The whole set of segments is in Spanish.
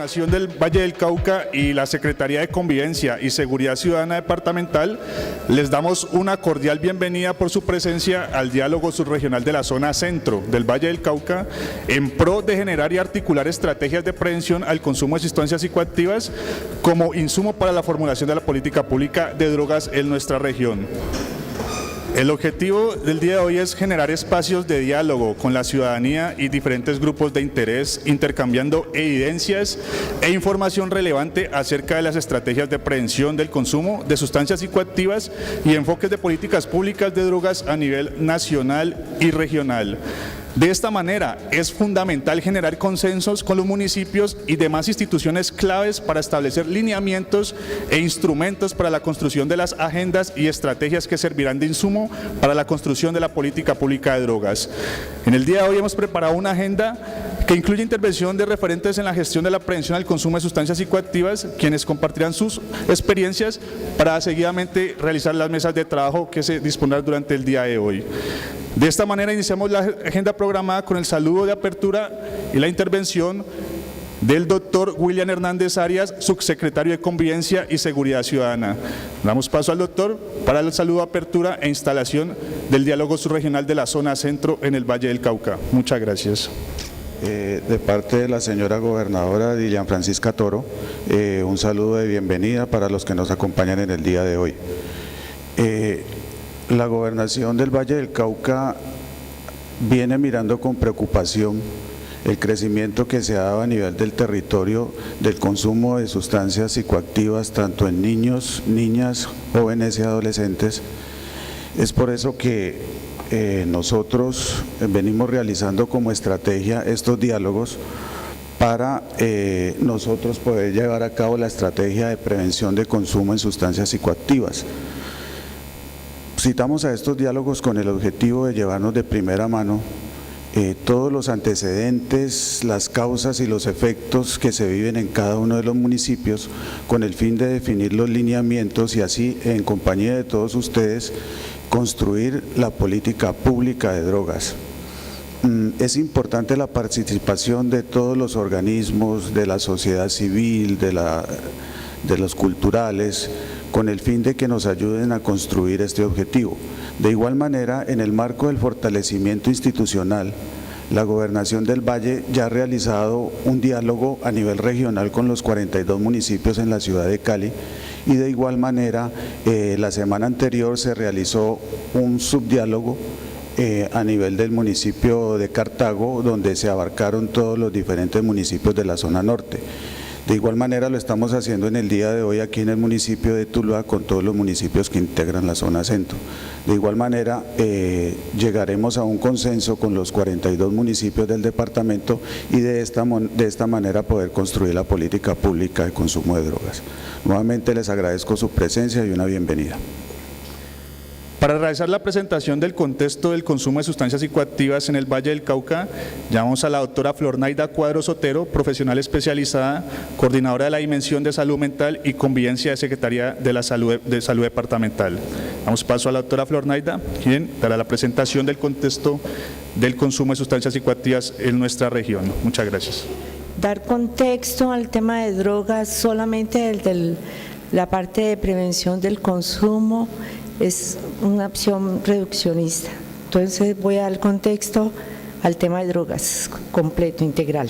Nación del Valle del Cauca y la Secretaría de Convivencia y Seguridad Ciudadana Departamental les damos una cordial bienvenida por su presencia al diálogo subregional de la zona centro del Valle del Cauca en pro de generar y articular estrategias de prevención al consumo de sustancias psicoactivas como insumo para la formulación de la política pública de drogas en nuestra región. El objetivo del día de hoy es generar espacios de diálogo con la ciudadanía y diferentes grupos de interés, intercambiando evidencias e información relevante acerca de las estrategias de prevención del consumo de sustancias psicoactivas y enfoques de políticas públicas de drogas a nivel nacional y regional. De esta manera, es fundamental generar consensos con los municipios y demás instituciones claves para establecer lineamientos e instrumentos para la construcción de las agendas y estrategias que servirán de insumo para la construcción de la política pública de drogas. En el día de hoy hemos preparado una agenda que incluye intervención de referentes en la gestión de la prevención al consumo de sustancias psicoactivas, quienes compartirán sus experiencias para seguidamente realizar las mesas de trabajo que se dispondrán durante el día de hoy. De esta manera iniciamos la agenda programada con el saludo de apertura y la intervención del doctor William Hernández Arias, subsecretario de Convivencia y Seguridad Ciudadana. Damos paso al doctor para el saludo de apertura e instalación del diálogo subregional de la zona centro en el Valle del Cauca. Muchas gracias. De parte de la señora gobernadora Dilian Francisca Toro, un saludo de bienvenida para los que nos acompañan en el día de hoy. La gobernación del Valle del Cauca viene mirando con preocupación el crecimiento que se ha dado a nivel del territorio del consumo de sustancias psicoactivas tanto en niños, niñas, jóvenes y adolescentes. Es por eso que nosotros venimos realizando como estrategia estos diálogos para nosotros poder llevar a cabo la estrategia de prevención de consumo en sustancias psicoactivas. Citamos a estos diálogos con el objetivo de llevarnos de primera mano todos los antecedentes, las causas y los efectos que se viven en cada uno de los municipios con el fin de definir los lineamientos y así, en compañía de todos ustedes, construir la política pública de drogas. Es importante la participación de todos los organismos, de la sociedad civil, de los culturales, con el fin de que nos ayuden a construir este objetivo. De igual manera, en el marco del fortalecimiento institucional, la Gobernación del Valle ya ha realizado un diálogo a nivel regional con los 42 municipios en la ciudad de Cali y de igual manera la semana anterior se realizó un subdiálogo a nivel del municipio de Cartago, donde se abarcaron todos los diferentes municipios de la zona norte. De igual manera lo estamos haciendo en el día de hoy aquí en el municipio de Tuluá con todos los municipios que integran la zona centro. De igual manera llegaremos a un consenso con los 42 municipios del departamento y de esta manera poder construir la política pública de consumo de drogas. Nuevamente les agradezco su presencia y una bienvenida. Para realizar la presentación del contexto del consumo de sustancias psicoactivas en el Valle del Cauca, llamamos a la doctora Flornaida Cuadros Otero, profesional especializada, coordinadora de la Dimensión de Salud Mental y Convivencia de Secretaría de la Salud Departamental. Damos paso a la doctora Flornaida, quien dará la presentación del contexto del consumo de sustancias psicoactivas en nuestra región. Muchas gracias. Dar contexto al tema de drogas solamente desde la parte de prevención del consumo es una opción reduccionista. Entonces voy a dar contexto al tema de drogas completo, integral.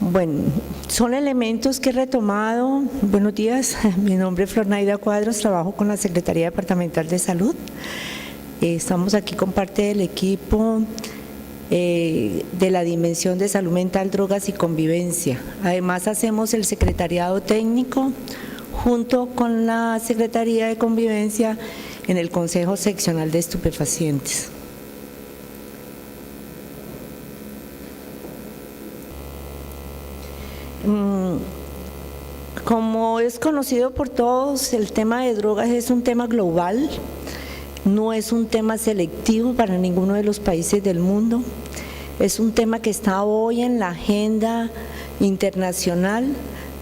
Bueno, son elementos que he retomado. Buenos días, mi nombre es Flornaida Cuadros, trabajo con la Secretaría Departamental de Salud. Estamos aquí con parte del equipo de la Dimensión de Salud Mental, Drogas y Convivencia. Además hacemos el secretariado técnico junto con la Secretaría de Convivencia en el Consejo Seccional de Estupefacientes. Como es conocido por todos, el tema de drogas es un tema global, no es un tema selectivo para ninguno de los países del mundo, es un tema que está hoy en la agenda internacional,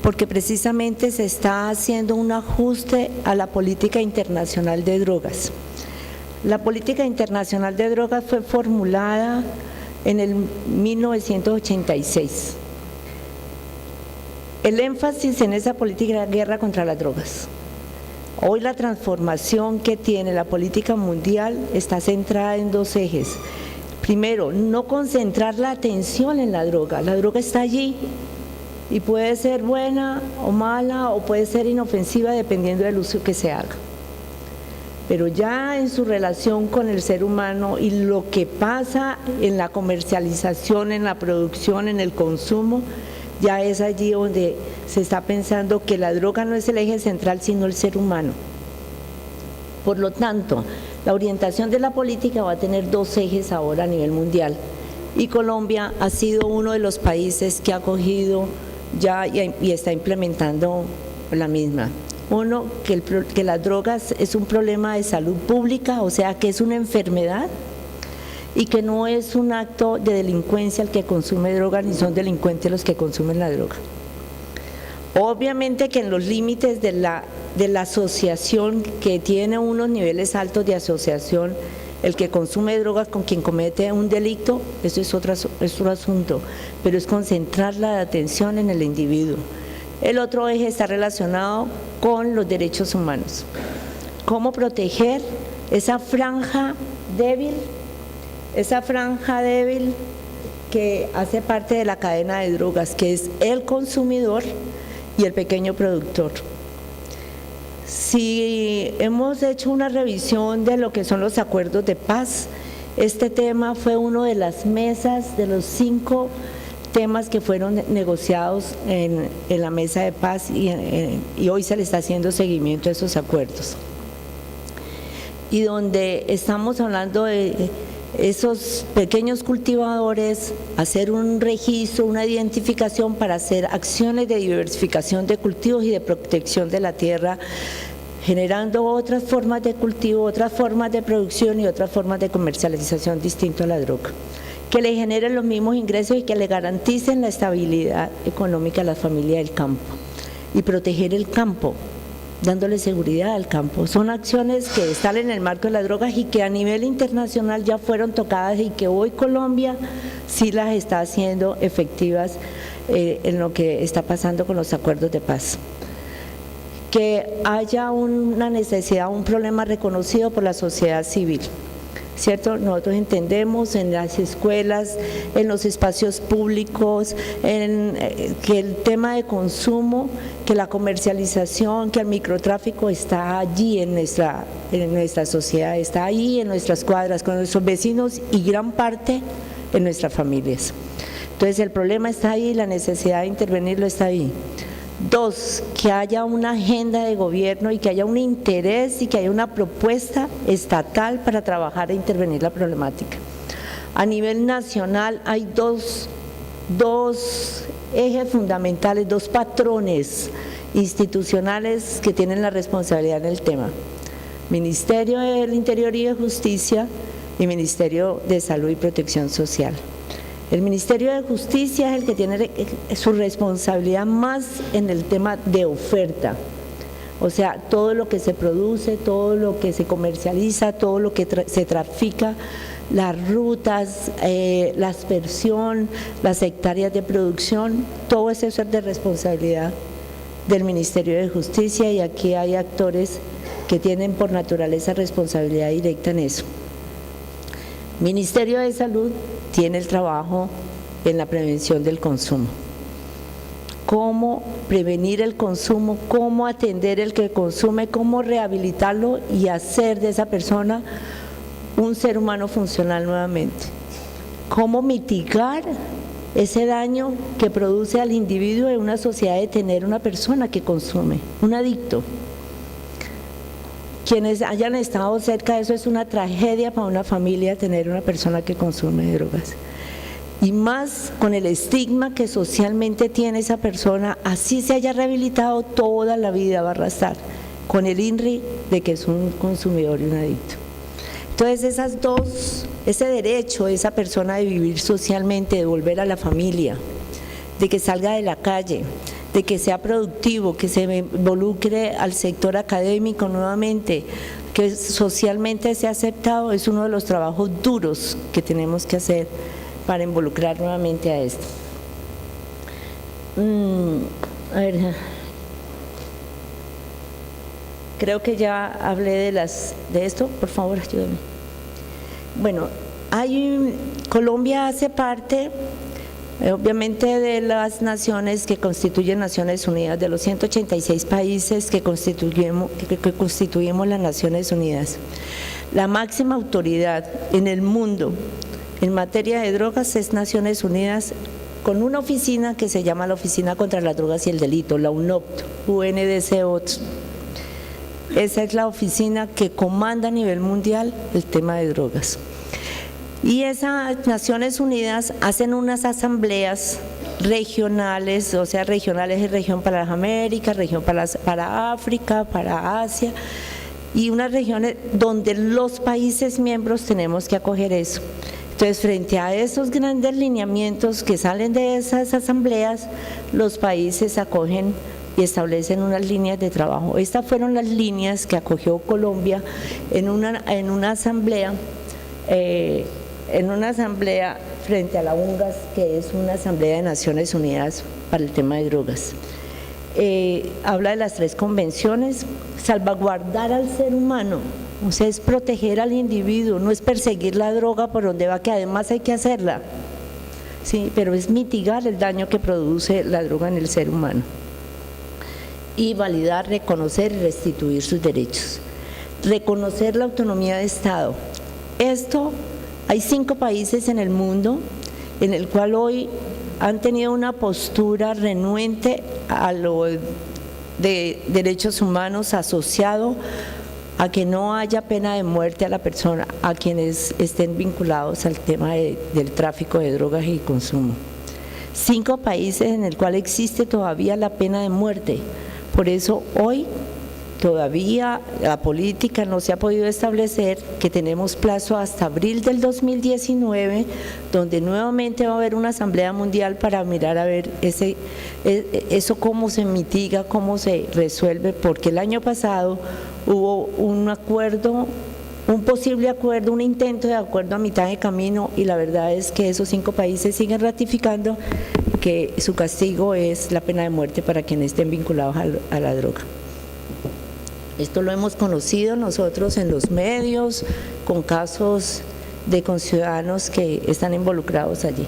porque precisamente se está haciendo un ajuste a la política internacional de drogas. La política internacional de drogas fue formulada en el 1986. El énfasis en esa política era guerra contra las drogas. Hoy la transformación que tiene la política mundial está centrada en dos ejes. Primero, no concentrar la atención en la droga está allí y puede ser buena o mala o puede ser inofensiva dependiendo del uso que se haga. Pero ya en su relación con el ser humano y lo que pasa en la comercialización, en la producción, en el consumo, ya es allí donde se está pensando que la droga no es el eje central, sino el ser humano. Por lo tanto, la orientación de la política va a tener dos ejes ahora a nivel mundial. Y Colombia ha sido uno de los países que ha cogido ya y está implementando la misma. Uno, que las drogas es un problema de salud pública, o sea que es una enfermedad y que no es un acto de delincuencia el que consume droga, ni son delincuentes los que consumen la droga. Obviamente que en los límites de la asociación, que tiene unos niveles altos de asociación, el que consume drogas con quien comete un delito, eso es otro asunto, pero es concentrar la atención en el individuo. El otro eje está relacionado con los derechos humanos. ¿Cómo proteger esa franja débil que hace parte de la cadena de drogas, que es el consumidor y el pequeño productor? Si hemos hecho una revisión de lo que son los acuerdos de paz, este tema fue uno de las mesas de los 5 temas que fueron negociados en la mesa de paz y hoy se le está haciendo seguimiento a esos acuerdos. Y donde estamos hablando de esos pequeños cultivadores, hacer un registro, una identificación para hacer acciones de diversificación de cultivos y de protección de la tierra, generando otras formas de cultivo, otras formas de producción y otras formas de comercialización distinto a la droga, que le generen los mismos ingresos y que le garanticen la estabilidad económica a la familia del campo. Y proteger el campo, dándole seguridad al campo. Son acciones que están en el marco de las drogas y que a nivel internacional ya fueron tocadas y que hoy Colombia sí las está haciendo efectivas en lo que está pasando con los acuerdos de paz. Que haya una necesidad, un problema reconocido por la sociedad civil. ¿Cierto? Nosotros entendemos en las escuelas, en los espacios públicos, que el tema de consumo, que la comercialización, que el microtráfico está allí en nuestra sociedad, está ahí en nuestras cuadras, con nuestros vecinos y gran parte en nuestras familias. Entonces el problema está ahí, la necesidad de intervenirlo está ahí. 2, que haya una agenda de gobierno y que haya un interés y que haya una propuesta estatal para trabajar e intervenir la problemática. A nivel nacional hay dos ejes fundamentales, 2 patrones institucionales que tienen la responsabilidad en el tema. Ministerio del Interior y de Justicia y Ministerio de Salud y Protección Social. El Ministerio de Justicia es el que tiene su responsabilidad más en el tema de oferta, o sea, todo lo que se produce, todo lo que se comercializa, todo lo que se trafica, las rutas, la aspersión, las hectáreas de producción, todo eso es de responsabilidad del Ministerio de Justicia y aquí hay actores que tienen por naturaleza responsabilidad directa en eso. Ministerio de Salud tiene el trabajo en la prevención del consumo. Cómo prevenir el consumo, cómo atender el que consume, cómo rehabilitarlo y hacer de esa persona un ser humano funcional nuevamente. Cómo mitigar ese daño que produce al individuo en una sociedad de tener una persona que consume, un adicto. Quienes hayan estado cerca de eso, es una tragedia para una familia tener una persona que consume drogas. Y más con el estigma que socialmente tiene esa persona, así se haya rehabilitado, toda la vida va a arrastrar con el INRI de que es un consumidor y un adicto. Entonces ese derecho de esa persona de vivir socialmente, de volver a la familia, de que salga de la calle, de que sea productivo, que se involucre al sector académico nuevamente, que socialmente sea aceptado, es uno de los trabajos duros que tenemos que hacer para involucrar nuevamente a esto. A ver, creo que ya hablé de esto, por favor, ayúdame. Bueno, Colombia hace parte, obviamente, de las naciones que constituyen Naciones Unidas, de los 186 países que constituimos las Naciones Unidas. La máxima autoridad en el mundo en materia de drogas es Naciones Unidas, con una oficina que se llama la Oficina contra las Drogas y el Delito, la UNOPD, UNDC-OTS. Esa es la oficina que comanda a nivel mundial el tema de drogas. Y esas Naciones Unidas hacen unas asambleas regionales, o sea, regionales es región para las Américas, región para África, para Asia, y unas regiones donde los países miembros tenemos que acoger eso. Entonces, frente a esos grandes lineamientos que salen de esas asambleas, los países acogen y establecen unas líneas de trabajo. Estas fueron las líneas que acogió Colombia en una asamblea frente a la UNGAS, que es una asamblea de Naciones Unidas para el tema de drogas. Habla de las 3 convenciones: salvaguardar al ser humano, o sea, es proteger al individuo, no es perseguir la droga por donde va, que además hay que hacerla, sí, pero es mitigar el daño que produce la droga en el ser humano. Y validar, reconocer y restituir sus derechos. Reconocer la autonomía de Estado. Esto, hay 5 países en el mundo en el cual hoy han tenido una postura renuente a lo de derechos humanos asociado a que no haya pena de muerte a la persona, a quienes estén vinculados al tema del tráfico de drogas y consumo. 5 países en el cual existe todavía la pena de muerte. Por eso hoy todavía la política no se ha podido establecer, que tenemos plazo hasta abril del 2019, donde nuevamente va a haber una asamblea mundial para mirar a ver eso cómo se mitiga, cómo se resuelve, porque el año pasado hubo un acuerdo, un posible acuerdo, un intento de acuerdo a mitad de camino, y la verdad es que esos 5 países siguen ratificando que su castigo es la pena de muerte para quienes estén vinculados a la droga. Esto lo hemos conocido nosotros en los medios, con casos de conciudadanos que están involucrados allí.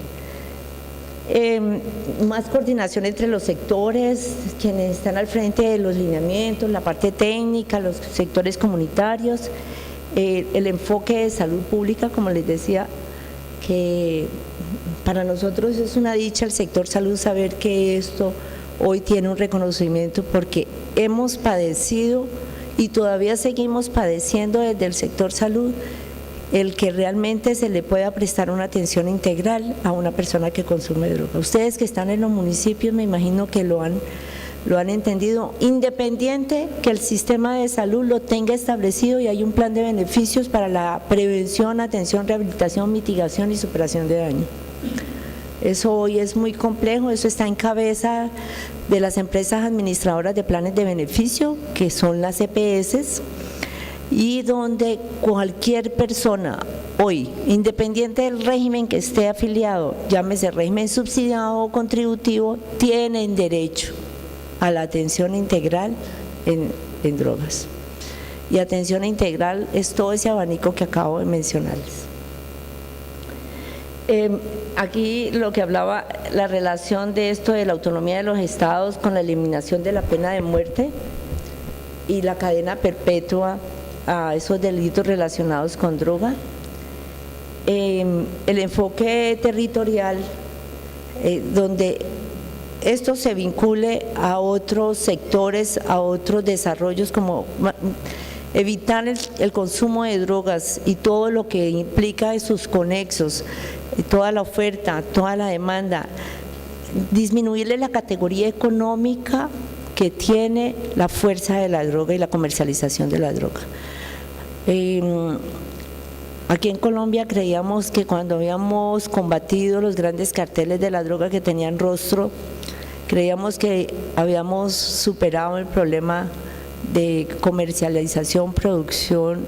Más coordinación entre los sectores, quienes están al frente de los lineamientos, la parte técnica, los sectores comunitarios, el enfoque de salud pública, como les decía, que para nosotros es una dicha el sector salud saber que esto hoy tiene un reconocimiento, porque hemos padecido y todavía seguimos padeciendo desde el sector salud el que realmente se le pueda prestar una atención integral a una persona que consume droga. Ustedes que están en los municipios me imagino que lo han entendido, independiente que el sistema de salud lo tenga establecido y hay un plan de beneficios para la prevención, atención, rehabilitación, mitigación y superación de daño. Eso hoy es muy complejo, eso está en cabeza de las empresas administradoras de planes de beneficio, que son las EPS, y donde cualquier persona hoy, independiente del régimen que esté afiliado, llámese régimen subsidiado o contributivo, tienen derecho a la atención integral en drogas. Y atención integral es todo ese abanico que acabo de mencionarles. Aquí lo que hablaba, la relación de esto de la autonomía de los estados con la eliminación de la pena de muerte y la cadena perpetua a esos delitos relacionados con droga. El enfoque territorial, donde esto se vincule a otros sectores, a otros desarrollos, como evitar el consumo de drogas y todo lo que implica de sus conexos, toda la oferta, toda la demanda, disminuirle la categoría económica que tiene la fuerza de la droga y la comercialización de la droga. Aquí en Colombia creíamos que cuando habíamos combatido los grandes carteles de la droga que tenían rostro, creíamos que habíamos superado el problema de comercialización, producción,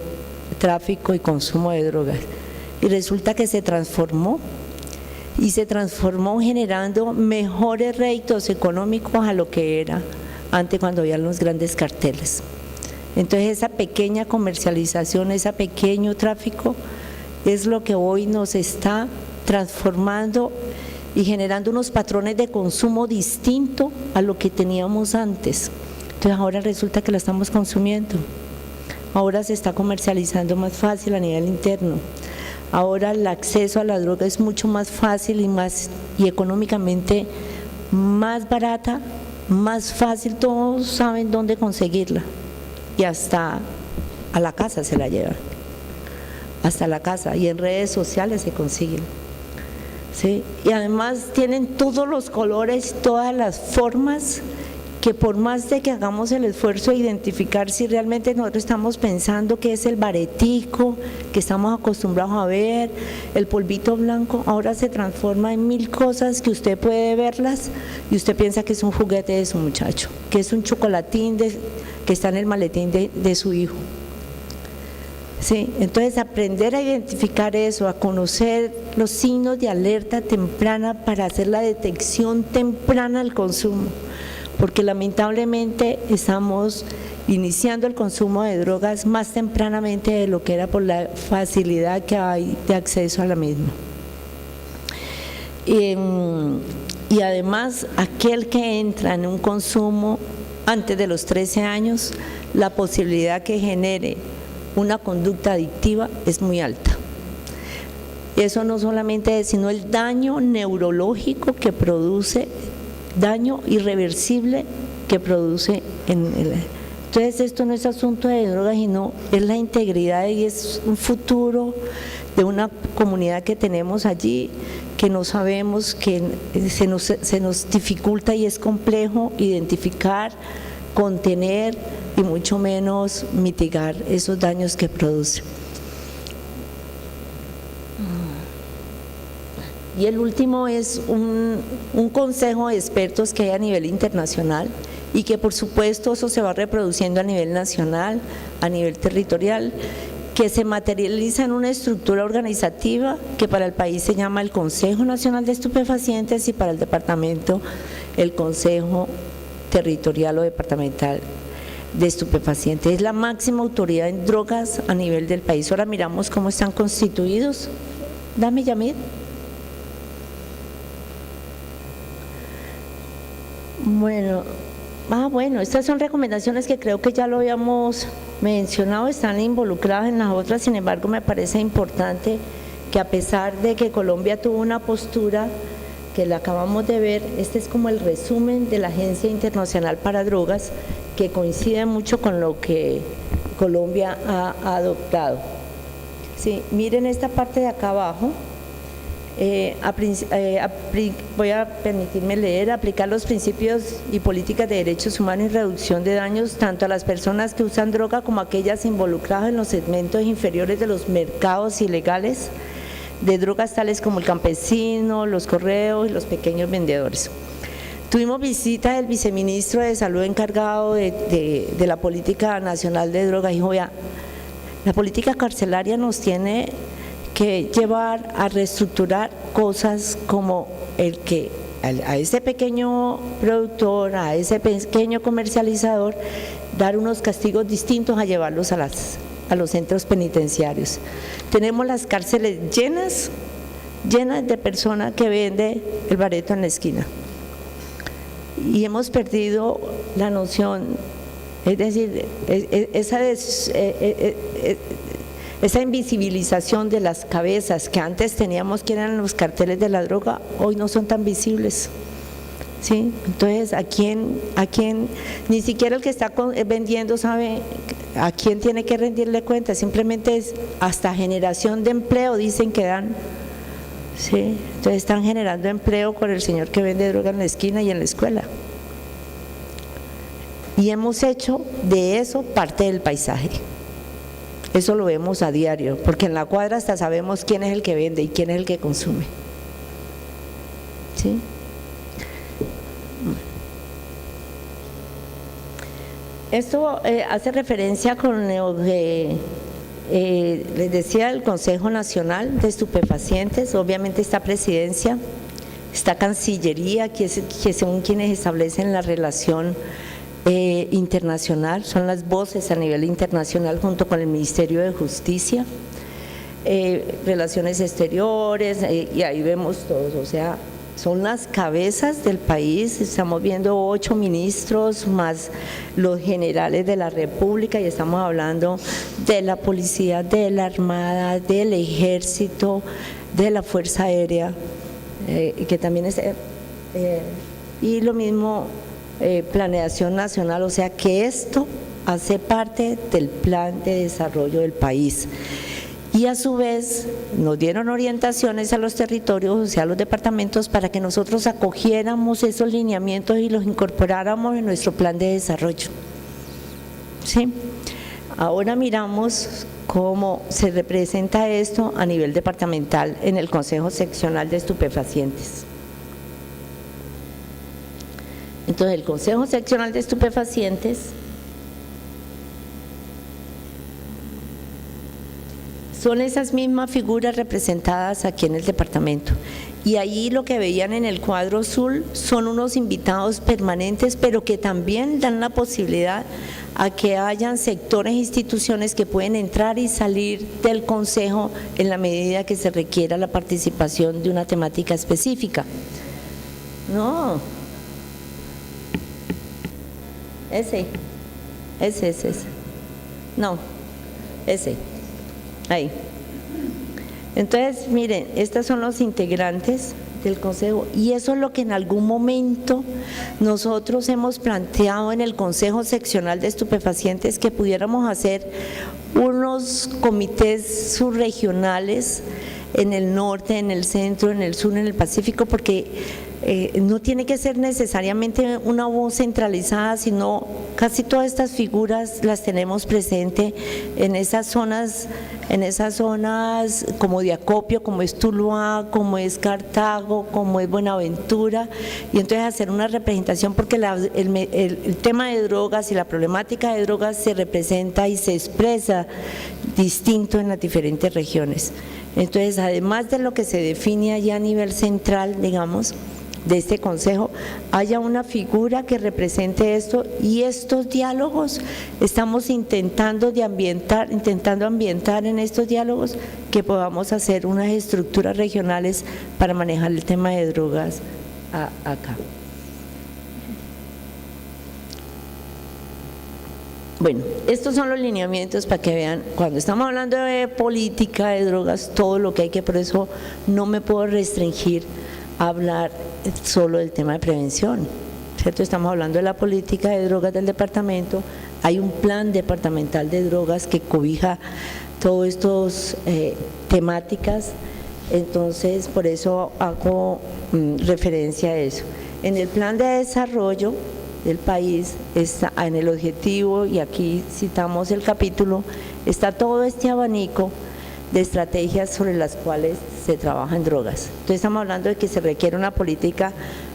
tráfico y consumo de drogas. Y resulta que se transformó y se transformó generando mejores réditos económicos a lo que era antes cuando había los grandes carteles. Entonces esa pequeña comercialización, ese pequeño tráfico es lo que hoy nos está transformando y generando unos patrones de consumo distintos a lo que teníamos antes. Entonces ahora resulta que la estamos consumiendo, ahora se está comercializando más fácil a nivel interno, ahora el acceso a la droga es mucho más fácil y económicamente más barata, más fácil, todos saben dónde conseguirla y hasta a la casa se la llevan, hasta la casa, y en redes sociales se consiguen. ¿Sí? Y además tienen todos los colores, todas las formas, que por más de que hagamos el esfuerzo de identificar si realmente nosotros estamos pensando que es el baretico que estamos acostumbrados a ver, el polvito blanco, ahora se transforma en 1000 cosas que usted puede verlas y usted piensa que es un juguete de su muchacho, que es un chocolatín que está en el maletín de su hijo. Sí, entonces aprender a identificar eso, a conocer los signos de alerta temprana para hacer la detección temprana del consumo, porque lamentablemente estamos iniciando el consumo de drogas más tempranamente de lo que era por la facilidad que hay de acceso a la misma. Y además aquel que entra en un consumo antes de los 13 años, la posibilidad que genere una conducta adictiva es muy alta. Eso no solamente es, sino el daño neurológico que produce, daño irreversible que produce Entonces esto no es asunto de drogas, sino es la integridad y es un futuro de una comunidad que tenemos allí, que no sabemos, que se nos dificulta y es complejo identificar, contener y mucho menos mitigar esos daños que produce. Y el último es un consejo de expertos que hay a nivel internacional y que por supuesto eso se va reproduciendo a nivel nacional, a nivel territorial, que se materializa en una estructura organizativa que para el país se llama el Consejo Nacional de Estupefacientes y para el departamento el Consejo Territorial o Departamental de Estupefacientes. Es la máxima autoridad en drogas a nivel del país. Ahora miramos cómo están constituidos. Dame, Yamir. Bueno, estas son recomendaciones que creo que ya lo habíamos mencionado, están involucradas en las otras, sin embargo me parece importante que a pesar de que Colombia tuvo una postura que la acabamos de ver, este es como el resumen de la Agencia Internacional para Drogas, que coincide mucho con lo que Colombia ha adoptado. Sí, miren esta parte de acá abajo. Voy a permitirme leer: aplicar los principios y políticas de derechos humanos y reducción de daños tanto a las personas que usan droga como a aquellas involucradas en los segmentos inferiores de los mercados ilegales de drogas tales como el campesino, los correos y los pequeños vendedores. Tuvimos visita del viceministro de Salud encargado de la Política Nacional de Drogas y dijo: vea, la política carcelaria nos tiene que llevar a reestructurar cosas como el que a ese pequeño productor, a ese pequeño comercializador, dar unos castigos distintos a llevarlos a los centros penitenciarios. Tenemos las cárceles llenas de personas que venden el bareto en la esquina y hemos perdido la noción, es decir, esa invisibilización de las cabezas que antes teníamos, que eran los carteles de la droga, hoy no son tan visibles. ¿Sí? Entonces, ¿a quién? Ni siquiera el que está vendiendo sabe a quién tiene que rendirle cuenta, simplemente es hasta generación de empleo, dicen que dan. ¿Sí? Entonces están generando empleo con el señor que vende droga en la esquina y en la escuela. Y hemos hecho de eso parte del paisaje. Eso lo vemos a diario, porque en la cuadra hasta sabemos quién es el que vende y quién es el que consume. ¿Sí? Esto hace referencia con lo que Les decía, el Consejo Nacional de Estupefacientes, obviamente esta presidencia, esta Cancillería, que son quienes establecen la relación internacional, son las voces a nivel internacional junto con el Ministerio de Justicia, Relaciones Exteriores, y ahí vemos todos, o sea, son las cabezas del país. Estamos viendo 8 ministros más los generales de la República y estamos hablando de la policía, de la Armada, del Ejército, de la Fuerza Aérea, que también es, y lo mismo planeación nacional, o sea que esto hace parte del plan de desarrollo del país. Y a su vez nos dieron orientaciones a los territorios, o sea, a los departamentos, para que nosotros acogiéramos esos lineamientos y los incorporáramos en nuestro plan de desarrollo. ¿Sí? Ahora miramos cómo se representa esto a nivel departamental en el Consejo Seccional de Estupefacientes. Entonces, el Consejo Seccional de Estupefacientes son esas mismas figuras representadas aquí en el departamento. Y ahí lo que veían en el cuadro azul son unos invitados permanentes, pero que también dan la posibilidad a que hayan sectores e instituciones que pueden entrar y salir del consejo en la medida que se requiera la participación de una temática específica. No. Ese. No. Ese. Ahí. Entonces, miren, estos son los integrantes del Consejo y eso es lo que en algún momento nosotros hemos planteado en el Consejo Seccional de Estupefacientes, que pudiéramos hacer unos comités subregionales en el norte, en el centro, en el sur, en el Pacífico, porque no tiene que ser necesariamente una voz centralizada, sino casi todas estas figuras las tenemos presente en esas zonas como de acopio, como es Tuluá, como es Cartago, como es Buenaventura, y entonces hacer una representación, porque el tema de drogas y la problemática de drogas se representa y se expresa distinto en las diferentes regiones. Entonces, además de lo que se define allá a nivel central, digamos, de este consejo, haya una figura que represente esto, y estos diálogos estamos intentando ambientar en estos diálogos que podamos hacer unas estructuras regionales para manejar el tema de drogas acá. Bueno, estos son los lineamientos para que vean, cuando estamos hablando de política de drogas, todo lo que hay que, por eso no me puedo restringir a hablar solo del tema de prevención, ¿cierto? Estamos hablando de la política de drogas del departamento, hay un plan departamental de drogas que cobija todas estas temáticas, entonces por eso hago referencia a eso. En el plan de desarrollo del país, está en el objetivo, y aquí citamos el capítulo, está todo este abanico de estrategias sobre las cuales se trabaja en drogas. Entonces estamos hablando de que se requiere una política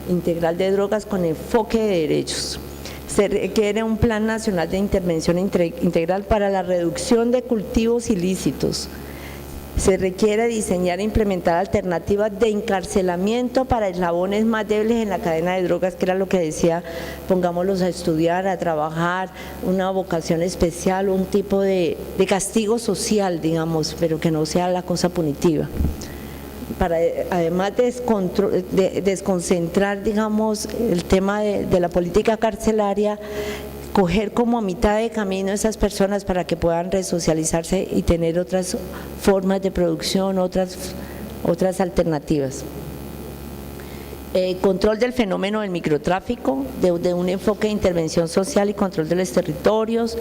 integral de drogas con enfoque de derechos. Se requiere un plan nacional de intervención integral para la reducción de cultivos ilícitos. Se requiere diseñar e implementar alternativas de encarcelamiento para eslabones más débiles en la cadena de drogas, que era lo que decía, pongámoslos a estudiar, a trabajar, una vocación especial, un tipo de castigo social, digamos, pero que no sea la cosa punitiva. Para además de desconcentrar, digamos, el tema de la política carcelaria, coger como a mitad de camino a esas personas para que puedan resocializarse y tener otras formas de producción, otras alternativas. Control del fenómeno del microtráfico, de un enfoque de intervención social y control de los territorios,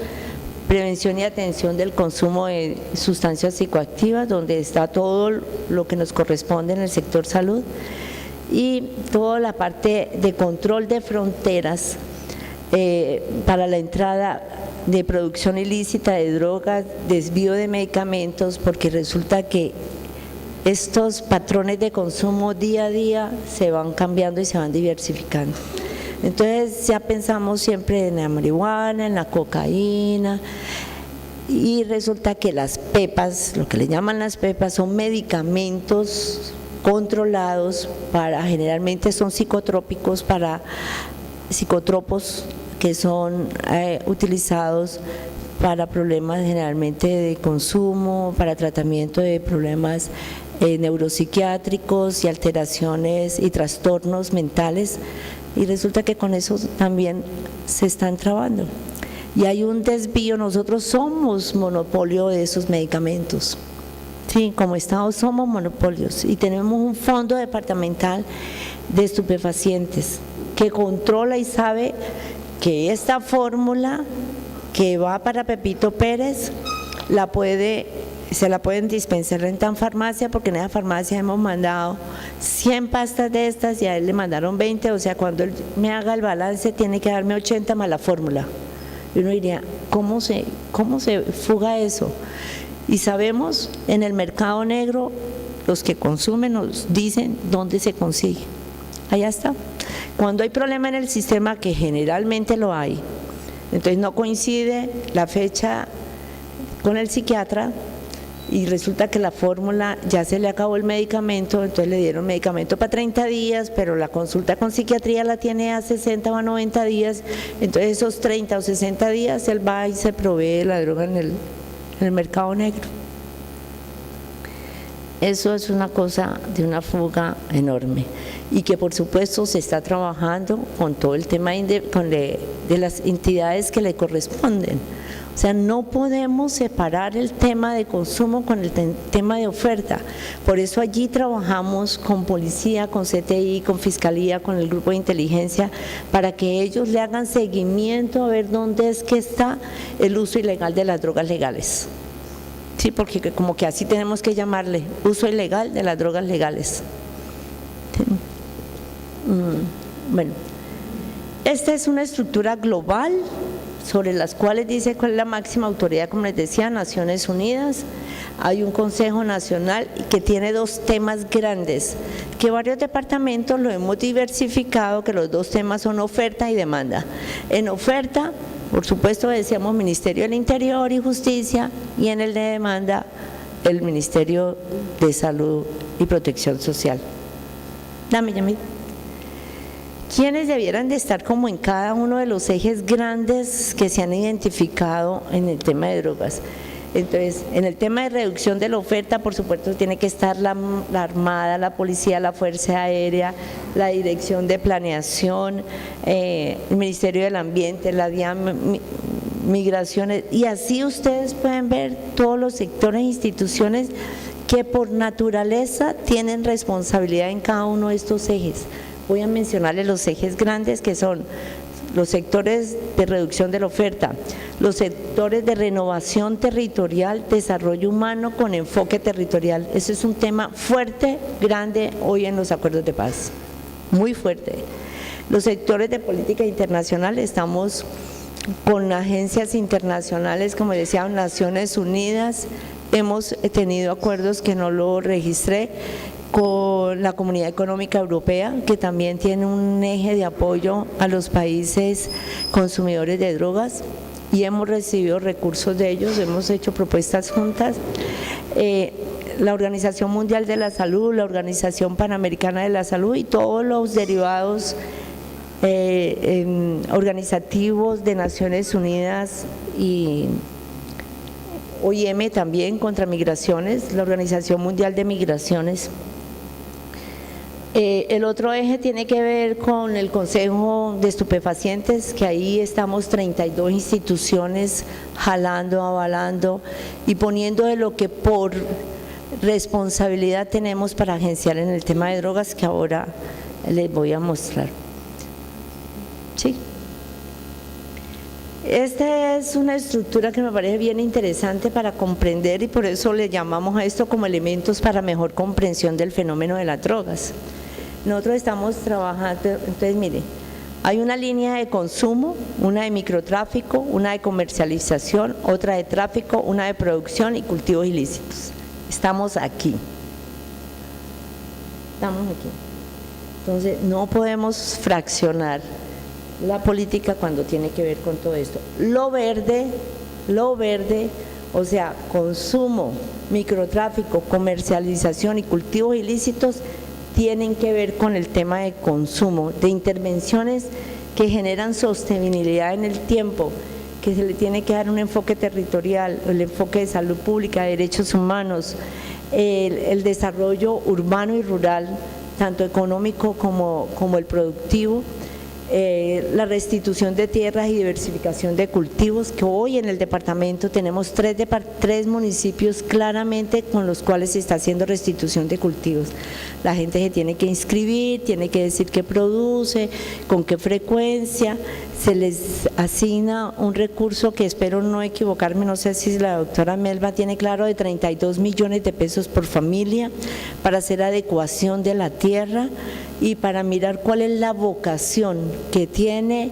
prevención y atención del consumo de sustancias psicoactivas, donde está todo lo que nos corresponde en el sector salud, y toda la parte de control de fronteras, para la entrada de producción ilícita de drogas, desvío de medicamentos, porque resulta que estos patrones de consumo día a día se van cambiando y se van diversificando. Entonces ya pensamos siempre en la marihuana, en la cocaína, Y resulta que las pepas, lo que le llaman las pepas, son medicamentos controlados generalmente son psicotrópicos psicotropos que son utilizados para problemas generalmente de consumo, para tratamiento de problemas neuropsiquiátricos y alteraciones y trastornos mentales, y resulta que con eso también se están trabando. Y hay un desvío, nosotros somos monopolio de esos medicamentos. Sí, como Estado somos monopolios y tenemos un fondo departamental de estupefacientes que controla y sabe que esta fórmula que va para Pepito Pérez se la pueden dispensar en tan farmacia, porque en esa farmacia hemos mandado 100 pastas de estas y a él le mandaron 20, o sea, cuando él me haga el balance tiene que darme 80 más la fórmula. Y uno diría, ¿cómo se fuga eso? Y sabemos, en el mercado negro, los que consumen nos dicen dónde se consigue. Allá está. Cuando hay problema en el sistema, que generalmente lo hay, entonces no coincide la fecha con el psiquiatra y resulta que la fórmula ya se le acabó el medicamento, entonces le dieron medicamento para 30 días, pero la consulta con psiquiatría la tiene a 60 o a 90 días, entonces esos 30 o 60 días él va y se provee la droga en el mercado negro. Eso es una cosa de una fuga enorme y que por supuesto se está trabajando con todo el tema de las entidades que le corresponden. O sea, no podemos separar el tema de consumo con el tema de oferta. Por eso allí trabajamos con policía, con CTI, con fiscalía, con el grupo de inteligencia, para que ellos le hagan seguimiento a ver dónde es que está el uso ilegal de las drogas legales. Sí, porque como que así tenemos que llamarle, uso ilegal de las drogas legales. Bueno, esta es una estructura global sobre las cuales dice cuál es la máxima autoridad, como les decía, Naciones Unidas. Hay un Consejo Nacional que tiene dos temas grandes, que varios departamentos lo hemos diversificado, que los dos temas son oferta y demanda. En oferta, por supuesto, decíamos Ministerio del Interior y Justicia, y en el de demanda, el Ministerio de Salud y Protección Social. Dame, Yamil. ¿Quiénes debieran de estar como en cada uno de los ejes grandes que se han identificado en el tema de drogas? Entonces, en el tema de reducción de la oferta, por supuesto, tiene que estar la Armada, la Policía, la Fuerza Aérea, la Dirección de Planeación, el Ministerio del Ambiente, la DIAN, Migraciones, y así ustedes pueden ver todos los sectores e instituciones que por naturaleza tienen responsabilidad en cada uno de estos ejes. Voy a mencionarles los ejes grandes, que son los sectores de reducción de la oferta, los sectores de renovación territorial, desarrollo humano con enfoque territorial. Eso es un tema fuerte, grande hoy en los acuerdos de paz, muy fuerte. Los sectores de política internacional, estamos con agencias internacionales, como decía, Naciones Unidas, hemos tenido acuerdos que no lo registré, con la Comunidad Económica Europea, que también tiene un eje de apoyo a los países consumidores de drogas, y hemos recibido recursos de ellos, hemos hecho propuestas juntas. La Organización Mundial de la Salud, la Organización Panamericana de la Salud y todos los derivados organizativos de Naciones Unidas y OIM también contra migraciones, la Organización Mundial de Migraciones. El otro eje tiene que ver con el Consejo de Estupefacientes, que ahí estamos 32 instituciones jalando, avalando y poniendo de lo que por responsabilidad tenemos para agenciar en el tema de drogas, que ahora les voy a mostrar. Sí. Esta es una estructura que me parece bien interesante para comprender, y por eso le llamamos a esto como elementos para mejor comprensión del fenómeno de las drogas. Nosotros estamos trabajando, entonces mire, hay una línea de consumo, una de microtráfico, una de comercialización, otra de tráfico, una de producción y cultivos ilícitos. Estamos aquí. Estamos aquí. Entonces no podemos fraccionar la política cuando tiene que ver con todo esto. Lo verde o sea, consumo, microtráfico, comercialización y cultivos ilícitos, tienen que ver con el tema de consumo, de intervenciones que generan sostenibilidad en el tiempo, que se le tiene que dar un enfoque territorial, el enfoque de salud pública, de derechos humanos, el desarrollo urbano y rural, tanto económico como el productivo, la restitución de tierras y diversificación de cultivos, que hoy en el departamento tenemos tres municipios claramente con los cuales se está haciendo restitución de cultivos. La gente se tiene que inscribir, tiene que decir qué produce, con qué frecuencia, se les asigna un recurso que espero no equivocarme, no sé si la doctora Melba tiene claro, de 32 millones de pesos por familia para hacer adecuación de la tierra y para mirar cuál es la vocación que tiene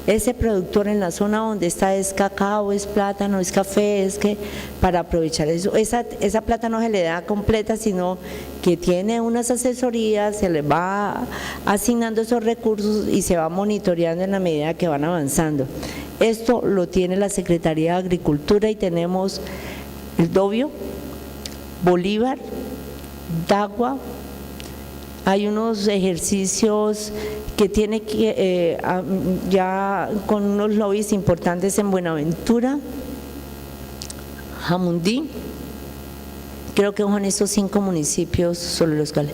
ese productor en la zona donde está, es cacao, es plátano, es café, es que para aprovechar eso. Esa plata no se le da completa, sino que tiene unas asesorías, se le va asignando esos recursos y se va monitoreando en la medida que van avanzando. Esto lo tiene la Secretaría de Agricultura y tenemos el Dobio, Bolívar, Dagua. Hay unos ejercicios que tiene que ya con unos lobbies importantes en Buenaventura, Jamundí, creo que son estos 5 municipios sobre los cuales.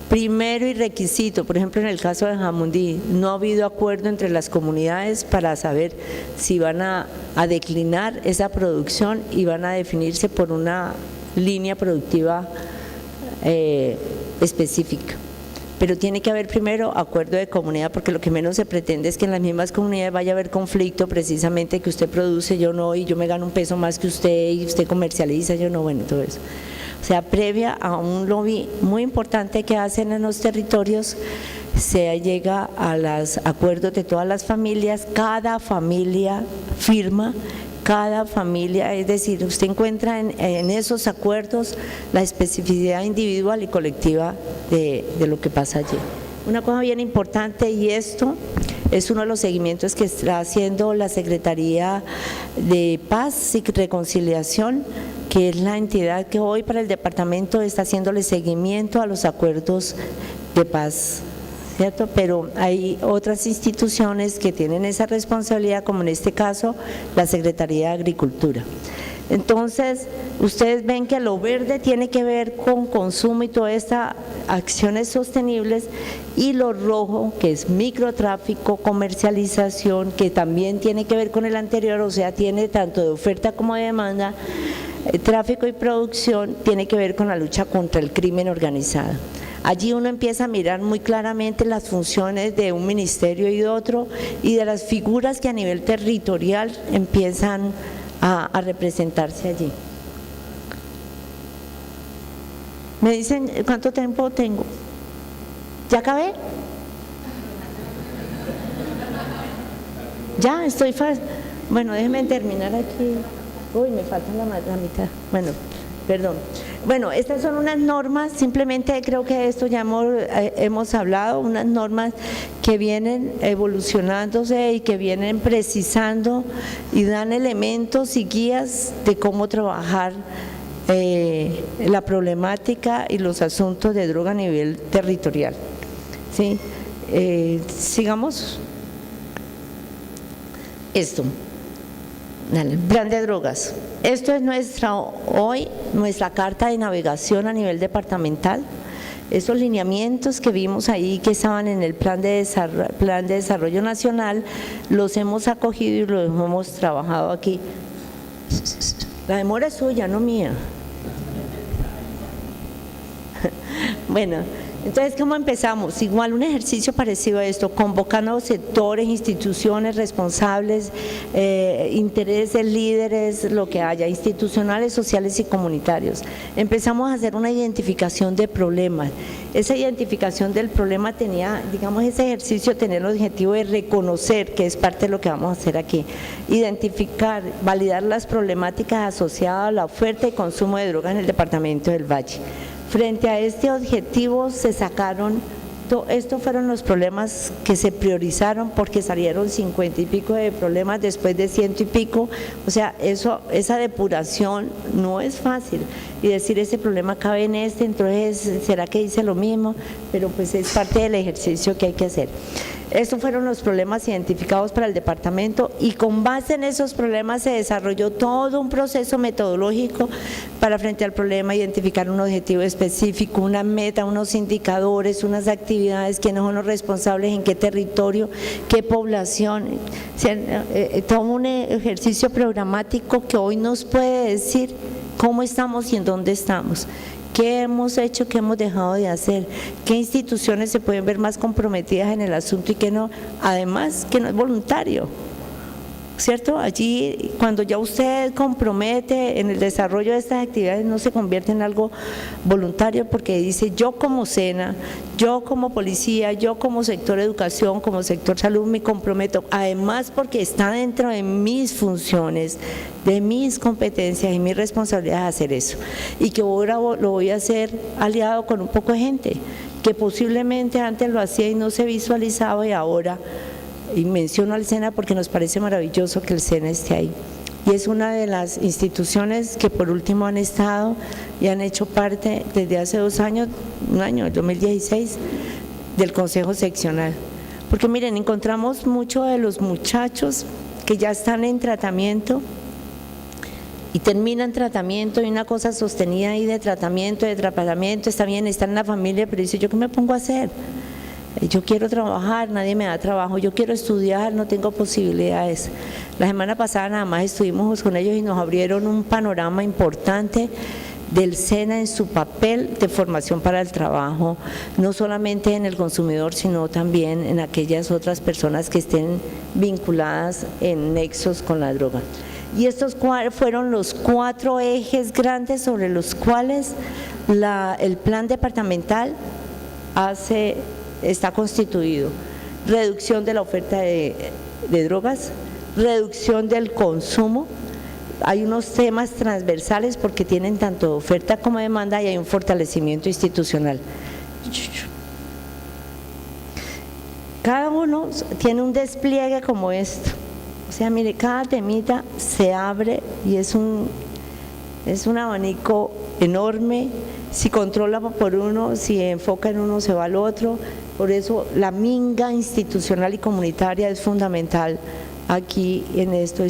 Primero y requisito, por ejemplo en el caso de Jamundí, no ha habido acuerdo entre las comunidades para saber si van a declinar esa producción y van a definirse por una línea productiva específica. Pero tiene que haber primero acuerdo de comunidad, porque lo que menos se pretende es que en las mismas comunidades vaya a haber conflicto, precisamente que usted produce, yo no, y yo me gano un peso más que usted, y usted comercializa, yo no, bueno, todo eso. O sea, previa a un lobby muy importante que hacen en los territorios, se llega a los acuerdos de todas las familias, cada familia firma, cada familia, es decir, usted encuentra en esos acuerdos la especificidad individual y colectiva de lo que pasa allí. Una cosa bien importante, y esto es uno de los seguimientos que está haciendo la Secretaría de Paz y Reconciliación, que es la entidad que hoy para el departamento está haciéndole seguimiento a los acuerdos de paz, ¿cierto? Pero hay otras instituciones que tienen esa responsabilidad, como en este caso la Secretaría de Agricultura. Entonces, ustedes ven que lo verde tiene que ver con consumo y todas estas acciones sostenibles, y lo rojo, que es microtráfico, comercialización, que también tiene que ver con el anterior, o sea, tiene tanto de oferta como de demanda, tráfico y producción, tiene que ver con la lucha contra el crimen organizado. Allí uno empieza a mirar muy claramente las funciones de un ministerio y de otro, y de las figuras que a nivel territorial empiezan a representarse allí. Me dicen, ¿cuánto tiempo tengo? ¿Ya acabé? Ya, estoy fácil. Bueno, déjenme terminar aquí. Uy, me falta la mitad. Bueno, perdón. Bueno, estas son unas normas, simplemente creo que de esto ya hemos hablado, unas normas que vienen evolucionándose y que vienen precisando y dan elementos y guías de cómo trabajar la problemática y los asuntos de droga a nivel territorial. ¿Sí? Sigamos. Esto. El plan de drogas. Esto es nuestra carta de navegación a nivel departamental. Esos lineamientos que vimos ahí que estaban en el plan de desarrollo nacional, los hemos acogido y los hemos trabajado aquí. La demora es suya, no mía. Bueno, entonces, ¿cómo empezamos? Igual un ejercicio parecido a esto, convocando a los sectores, instituciones responsables, intereses, líderes, lo que haya, institucionales, sociales y comunitarios. Empezamos a hacer una identificación de problemas. Esa identificación del problema tenía, digamos, ese ejercicio tenía el objetivo de reconocer, que es parte de lo que vamos a hacer aquí, identificar, validar las problemáticas asociadas a la oferta y consumo de drogas en el departamento del Valle. Frente a este objetivo se sacaron Estos fueron los problemas que se priorizaron porque salieron 50 y pico de problemas después de 100 y pico. O sea, esa depuración no es fácil. Y decir ese problema cabe en entonces ¿será que dice lo mismo? Pero pues es parte del ejercicio que hay que hacer. Estos fueron los problemas identificados para el departamento y con base en esos problemas se desarrolló todo un proceso metodológico para frente al problema, identificar un objetivo específico, una meta, unos indicadores, unas actividades, quiénes son los responsables, en qué territorio, qué población. Todo un ejercicio programático que hoy nos puede decir cómo estamos y en dónde estamos. ¿Qué hemos hecho, qué hemos dejado de hacer? ¿Qué instituciones se pueden ver más comprometidas en el asunto y qué no? Además, que no es voluntario, ¿cierto? Allí, cuando ya usted compromete en el desarrollo de estas actividades, no se convierte en algo voluntario porque dice yo como SENA, yo como policía, yo como sector educación, como sector salud me comprometo, además porque está dentro de mis funciones, de mis competencias y mis responsabilidades hacer eso. Y que ahora lo voy a hacer aliado con un poco de gente, que posiblemente antes lo hacía y no se visualizaba y ahora, y menciono al SENA porque nos parece maravilloso que el SENA esté ahí. Y es una de las instituciones que por último han estado y han hecho parte desde hace 2 años, un año, el 2016, del Consejo Seccional. Porque miren, encontramos muchos de los muchachos que ya están en tratamiento y terminan tratamiento y una cosa sostenida ahí de tratamiento, está bien, está en la familia, pero dice, ¿yo qué me pongo a hacer? Yo quiero trabajar, nadie me da trabajo, yo quiero estudiar, no tengo posibilidades. La semana pasada nada más estuvimos con ellos y nos abrieron un panorama importante del SENA en su papel de formación para el trabajo, no solamente en el consumidor, sino también en aquellas otras personas que estén vinculadas en nexos con la droga. Y estos fueron los 4 ejes grandes sobre los cuales el plan departamental está constituido: reducción de la oferta de drogas, reducción del consumo. Hay unos temas transversales porque tienen tanto oferta como demanda y hay un fortalecimiento institucional. Cada uno tiene un despliegue como esto. O sea, mire, cada temita se abre y es un abanico enorme. Si controla por uno, si enfoca en uno, se va al otro. Por eso la minga institucional y comunitaria es fundamental aquí en esto.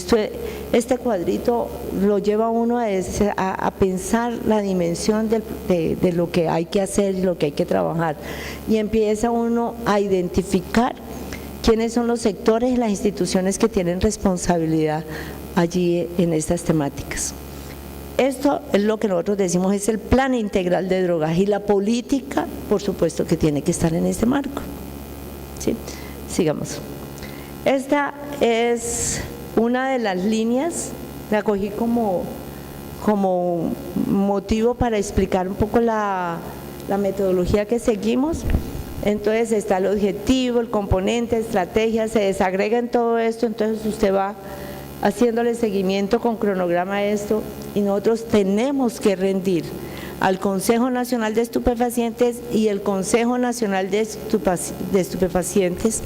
Este cuadrito lo lleva a uno a pensar la dimensión de lo que hay que hacer y lo que hay que trabajar. Y empieza uno a identificar quiénes son los sectores y las instituciones que tienen responsabilidad allí en estas temáticas. Esto es lo que nosotros decimos es el plan integral de drogas y la política, por supuesto, que tiene que estar en este marco. ¿Sí? Sigamos. Esta es una de las líneas, la cogí como motivo para explicar un poco la metodología que seguimos. Entonces está el objetivo, el componente, estrategia, se desagrega en todo esto, entonces usted va haciéndole seguimiento con cronograma a esto y nosotros tenemos que rendir al Consejo Nacional de Estupefacientes y el Consejo Nacional de Estupefacientes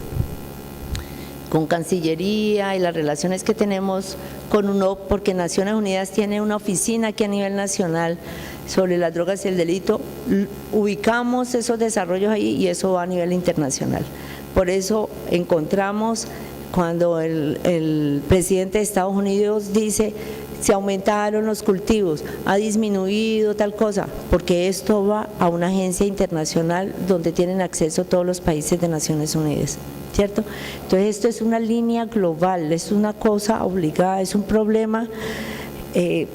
con Cancillería y las relaciones que tenemos con UNOPS, porque Naciones Unidas tiene una oficina aquí a nivel nacional sobre las drogas y el delito, ubicamos esos desarrollos ahí y eso va a nivel internacional. Por eso encontramos cuando el presidente de Estados Unidos dice se aumentaron los cultivos, ha disminuido tal cosa, porque esto va a una agencia internacional donde tienen acceso todos los países de Naciones Unidas, ¿cierto? Entonces esto es una línea global, es una cosa obligada, es un problema que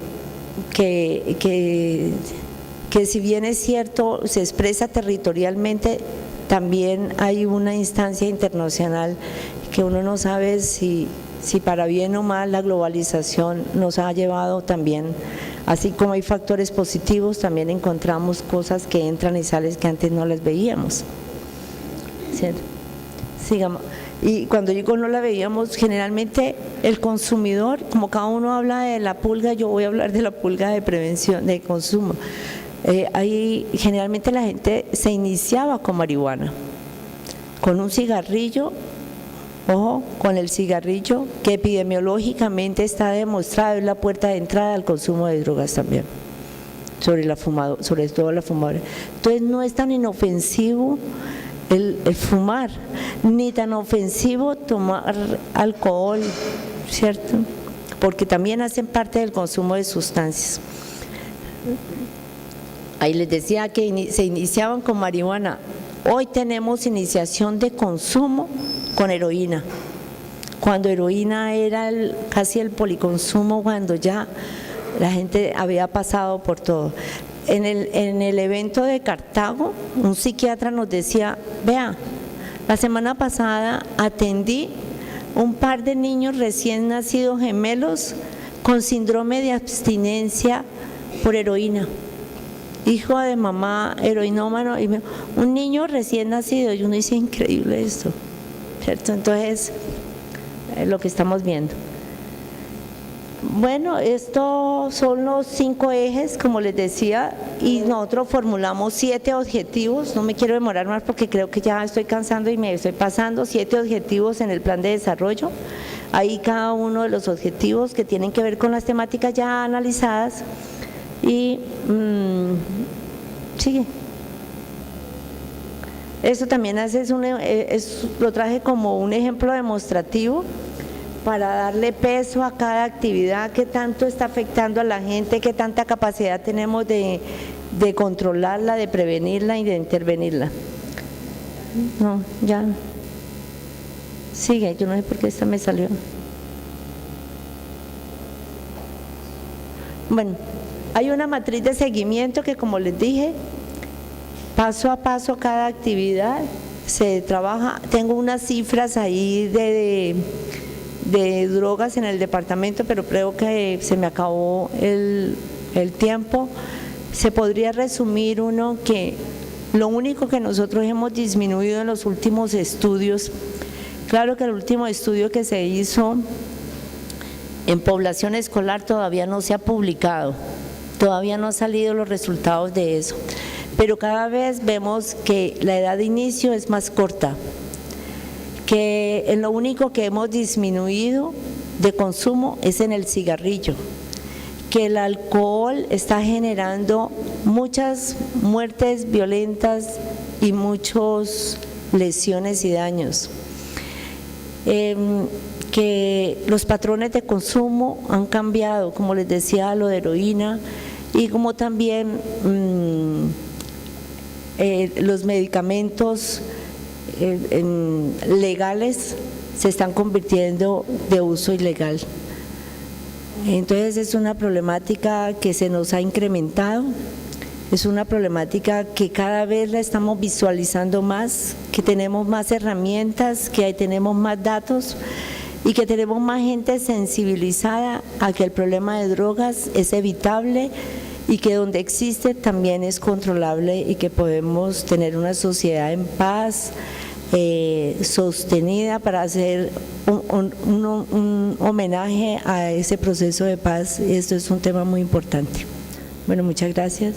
si bien es cierto se expresa territorialmente, también hay una instancia internacional que uno no sabe si para bien o mal la globalización nos ha llevado también, así como hay factores positivos, también encontramos cosas que entran y salen que antes no las veíamos. ¿Cierto? Sigamos. Y cuando digo no la veíamos, generalmente el consumidor, como cada uno habla de la pulga, yo voy a hablar de la pulga de prevención, de consumo. Ahí generalmente la gente se iniciaba con marihuana, con un cigarrillo, ojo, con el cigarrillo, que epidemiológicamente está demostrado es la puerta de entrada al consumo de drogas también, sobre todo la fumadora. Entonces no es tan inofensivo el fumar, ni tan ofensivo tomar alcohol, ¿cierto? Porque también hacen parte del consumo de sustancias. Ahí les decía que se iniciaban con marihuana. Hoy tenemos iniciación de consumo con heroína, cuando heroína era casi el policonsumo, cuando ya la gente había pasado por todo. En el evento de Cartago, un psiquiatra nos decía, vea, la semana pasada atendí un par de niños recién nacidos gemelos con síndrome de abstinencia por heroína, hijo de mamá heroinómano, y un niño recién nacido, y uno dice, increíble esto, ¿cierto? Entonces, es lo que estamos viendo. Bueno, estos son los 5 ejes, como les decía, y nosotros formulamos 7 objetivos. No me quiero demorar más porque creo que ya estoy cansando y me estoy pasando. 7 objetivos en el plan de desarrollo. Ahí cada uno de los objetivos que tienen que ver con las temáticas ya analizadas. Y sigue. Eso también lo traje como un ejemplo demostrativo para darle peso a cada actividad, qué tanto está afectando a la gente, qué tanta capacidad tenemos de controlarla, de prevenirla y de intervenirla. No, ya. Sigue, yo no sé por qué esta me salió. Bueno, hay una matriz de seguimiento que, como les dije, paso a paso cada actividad se trabaja. Tengo unas cifras ahí de drogas en el departamento, pero creo que se me acabó el tiempo. Se podría resumir uno que lo único que nosotros hemos disminuido en los últimos estudios, claro que el último estudio que se hizo en población escolar todavía no se ha publicado, todavía no han salido los resultados de eso, pero cada vez vemos que la edad de inicio es más corta, que en lo único que hemos disminuido de consumo es en el cigarrillo, que el alcohol está generando muchas muertes violentas y muchas lesiones y daños, que los patrones de consumo han cambiado, como les decía, lo de heroína, y como también los medicamentos legales se están convirtiendo de uso ilegal. Entonces es una problemática que se nos ha incrementado, es una problemática que cada vez la estamos visualizando más, que tenemos más herramientas, que tenemos más datos y que tenemos más gente sensibilizada a que el problema de drogas es evitable y que donde existe también es controlable y que podemos tener una sociedad en paz, sostenida, para hacer un homenaje a ese proceso de paz. Esto es un tema muy importante. Bueno, muchas gracias.